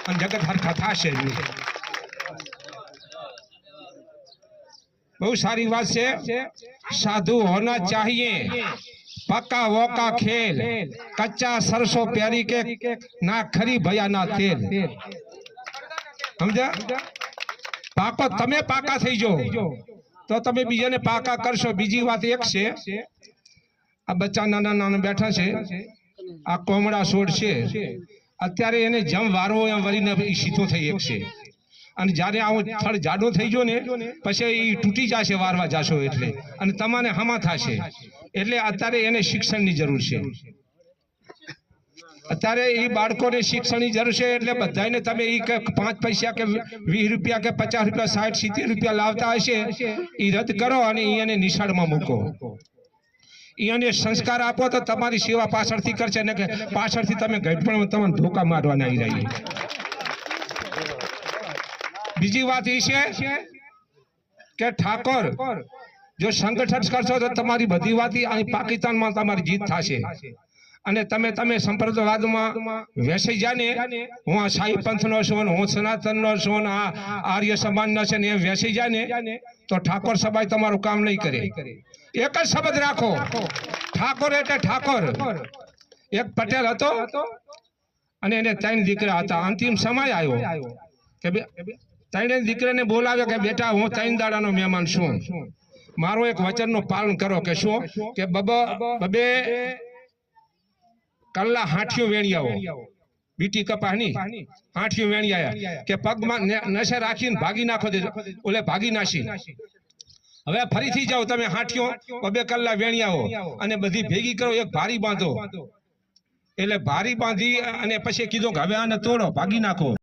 અને જગત હરખા થશે નહીં। बहुत सारी बात से साधु होना चाहिए, पक्का वोका खेल, कच्चा सरसों प्यारी के ना खरी भया ना तेल। समझा? पाको तमे पाका थई जो तो तमे बीजाने पाका करशो। बीजी बात एक छे, आ बच्चा नाना नाना बैठा छे, आ कोमड़ा सोड छे, अत्यारे एने जम वारो एम वरीने ई सीधो थई एक छे। અને જ્યારે આવો ફળ જાડો થઈ ગયો ને પછી એ તૂટી જશે વારવા જાશો એટલે, અને તમારે હમા થશે। એટલે અત્યારે એને શિક્ષણની જરૂર છે। અત્યારે એ બાળકોને શિક્ષણની જરૂર છે। એટલે બધાને તમે એ 5 પૈસા કે 20 રૂપિયા કે 50 રૂપિયા 60 70 રૂપિયા લાવતા હશે એ રદ કરો અને એને નિશાળમાં મૂકો। એને સંસ્કાર આપો તો તમારી સેવા પાછળથી કરશે ને કે પાછળથી તમે ગઢપણ તમને ધોકા મારવાના આવી રહી। बीजी बात ये के ठाकोर जो संगठन करशो तो तमारी बधी बात पाकिस्तान में तमारी जीत थाशे। अने तमे तमे संप्रदायवाद में वेसाई जाने, हूँ आ शाही पंथ नो छुं, हूँ सनातन नो छुं, आ आर्य समाज नो छे, एम वेसाई जाने तो ठाकोर सभा तमारू काम नहीं करे। एक ज शब्द राखो, ठाकोर एटले ठाकोर। एक पटेल हतो अने एने 3 दीकरा हता। अंतिम समय आयो के 3 दीकरा ने बोलावे के बेटा हूँ 3 दाड़ानो मेहमान छुं, मारो एक वचन नो पालन करो। के शू के बबे कल्ला हाथियों वेणी आवो, बीटी कपानी हाथियों वेणी आया के पग में नशे राखीने भागी नाखो दे, ओले भागी नाशी। हवे फरीथी जाओ तमे हाथियों बबे कल्ला वेणी आवो अने बधी भेगी करो, एक भारी बांधो। એટલે ભારી બાંધી અને પછી કીધું કે હવે આને તોડો, ભાગી નાખો।